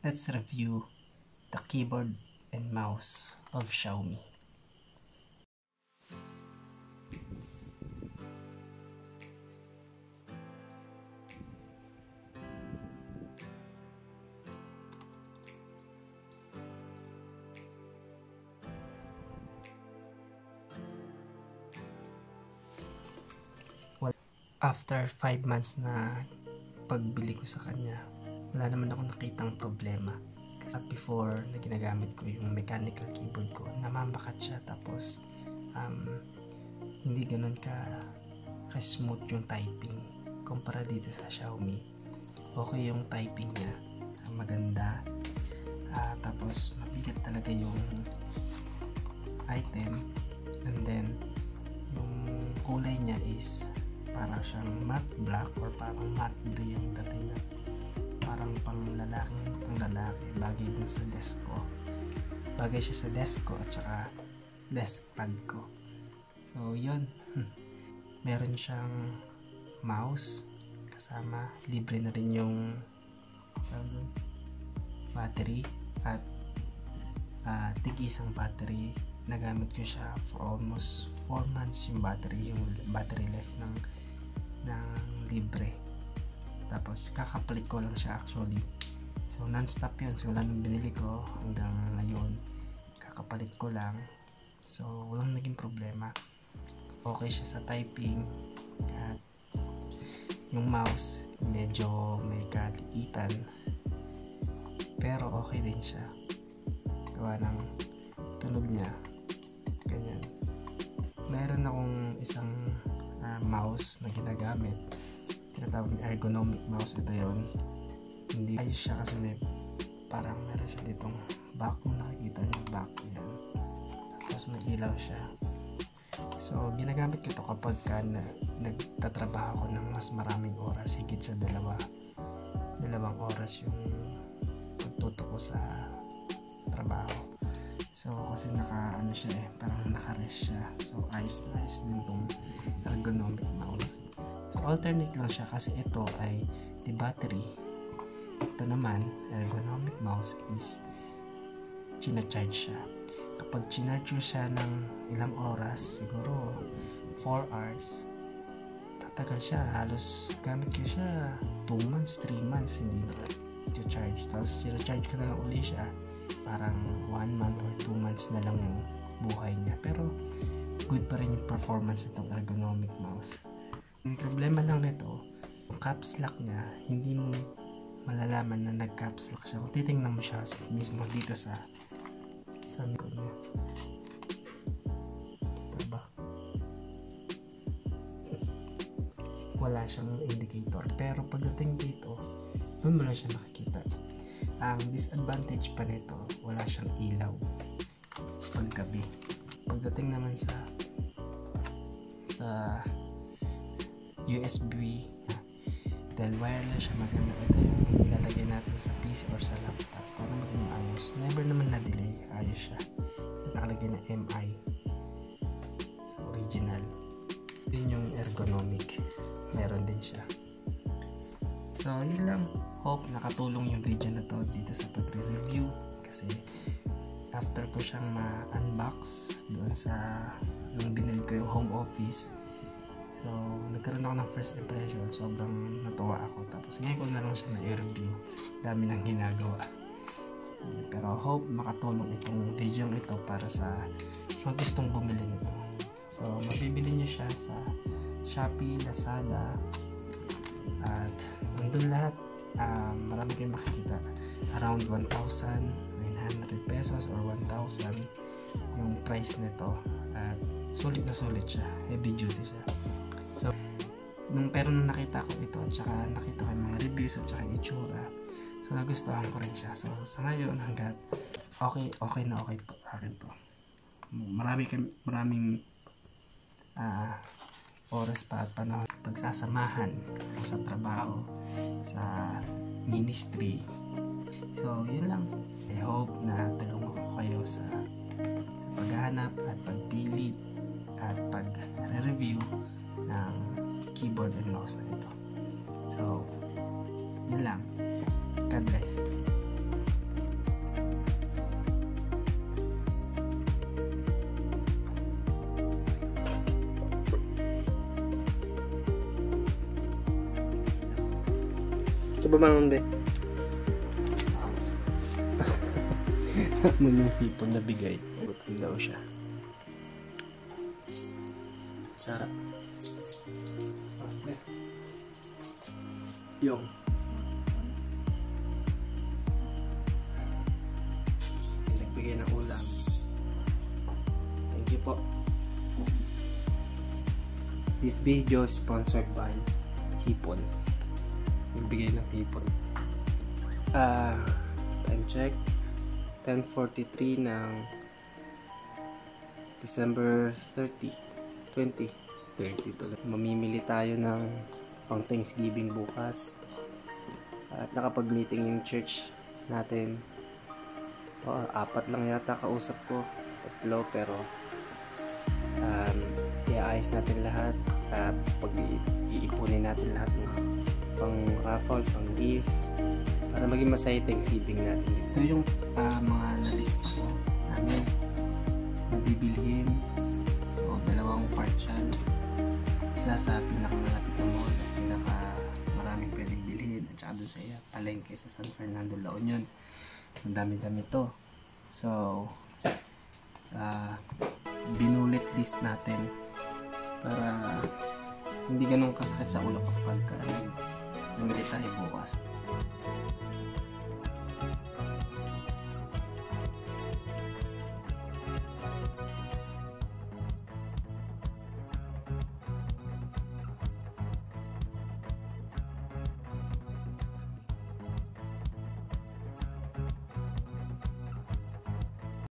let's review the keyboard and mouse of Xiaomi. Well, after 5 months na pagbili ko sa kanya, wala naman ako nakitang problema. Kasi before na ginagamit ko yung mechanical keyboard ko, namamakat siya, tapos hindi ganun ka smooth yung typing kumpara dito sa Xiaomi. Okay yung typing niya, maganda, tapos mabigat talaga yung item, and then yung kulay niya is parang siyang matte black or parang matte gray yung dating na, parang pang lalaki, bagay dun sa desk ko, bagay siya sa desk ko at saka desk pad ko. So yun, meron siyang mouse kasama, libre na rin yung battery at tig-isang battery. Nagamit ko siya for almost 4 months yung battery life ng libre. Tapos kakapalit ko lang siya actually, so non-stop yun, so wala nang binili ko hanggang ngayon, kakapalit ko lang, so walang naging problema. Okay siya sa typing, at yung mouse medyo may kaliitan pero okay din siya, gawa ng tunog niya ganyan. Meron akong isang mouse na ginagamit, tinatawag na ergonomic mouse. Ito yun, hindi ayos siya kasi may parang meron siya ditong back, kung nakikita niyo back yan, tapos may ilaw siya. So ginagamit ko ito kapag nagtatrabaho ko ng mas maraming oras, higit sa dalawang oras yung pagtutok ko sa trabaho. So kasi parang naka-rest siya, so ayos din itong ergonomic mouse. So alternate lang siya kasi ito ay the battery. Ito naman, ergonomic mouse, is china-charge siya. Kapag chinarge siya ng ilang oras, siguro 4 hours, tatagal siya. Halos gamit ko siya 2 months, 3 months hindi na charge. Tapos charge ko na lang uli siya, parang 1 month or 2 months na lang yung buhay niya. Pero good pa rin yung performance nitong ergonomic mouse. Ang problema lang nito, yung caps lock niya, hindi mo malalaman na nag-caps lock siya kung titingnan mo siya mismo dito sa likod niya. Diba? Wala siyang indicator, pero pagdating dito, doon mo lang siya nakikita. Ang disadvantage pa nito, wala siyang ilaw paggabi. Pagdating naman sa USB, dahil wireless siya, maganda. Ito yung ilalagay natin sa PC or sa laptop para maging ayos. Never naman na-delay, ayos siya. Nakalagay na MI, so original. Din yung ergonomic, meron din siya. So yun lang, hope nakatulong yung video na to dito sa pagre-review, kasi after ko siyang ma-unbox doon sa nung binili ko yung home office, so nagkaroon ako ng first impression, sobrang natuwa ako. Tapos ngayon ko na lang siya na-review, dami nang ginagawa. Pero hope makatulong itong video ito para sa mga gustong bumili nito. So mabibili niyo siya sa Shopee, Lazada, at nandun lahat. Marami kayong makikita, around 1,900 pesos or 1,000 yung price nito, at sulit na sulit siya, heavy duty siya. So nung nakita ko ito at saka nakita ko yung mga reviews at saka itsura, so nagustuhan ko rin siya. So sa ngayon, hanggat okay na okay po akin to. Maraming oras pa at panahon pagsasamahan sa trabaho, sa ministry. So yun lang, I hope na tulungan ko kayo sa paghahanap at pagpili at pag-review ng keyboard and mouse na ito. So yun lang, God bless. Ito ba mga be? Ano yung hipon na bigay? Gutom daw siya. Sarap. Yung nagbigay ng ulam. Thank you po. This video is sponsored by Hipon. Nagbigay ng hipon. Time check. 10:43 ng December 30, 2030 tuloy. Mamimili tayo ng pang Thanksgiving bukas. At nakapag-meeting yung church natin. Apat lang yata kausap ko. 3 pero iaayos natin lahat. At pag-iipunin natin lahat ng pang raffle, pang gift para maging masaya Thanksgiving natin. Ito yung mga nalista ko namin na bibilhin. So, 2 part siya. Isa sa pinakamalapit na mall at maraming pwedeng bilhin. At saka doon sa palengke sa San Fernando, La Union. Ang dami-dami to. So, binulit list natin para hindi ganun kasakit sa ulo kapag namili tayo bukas.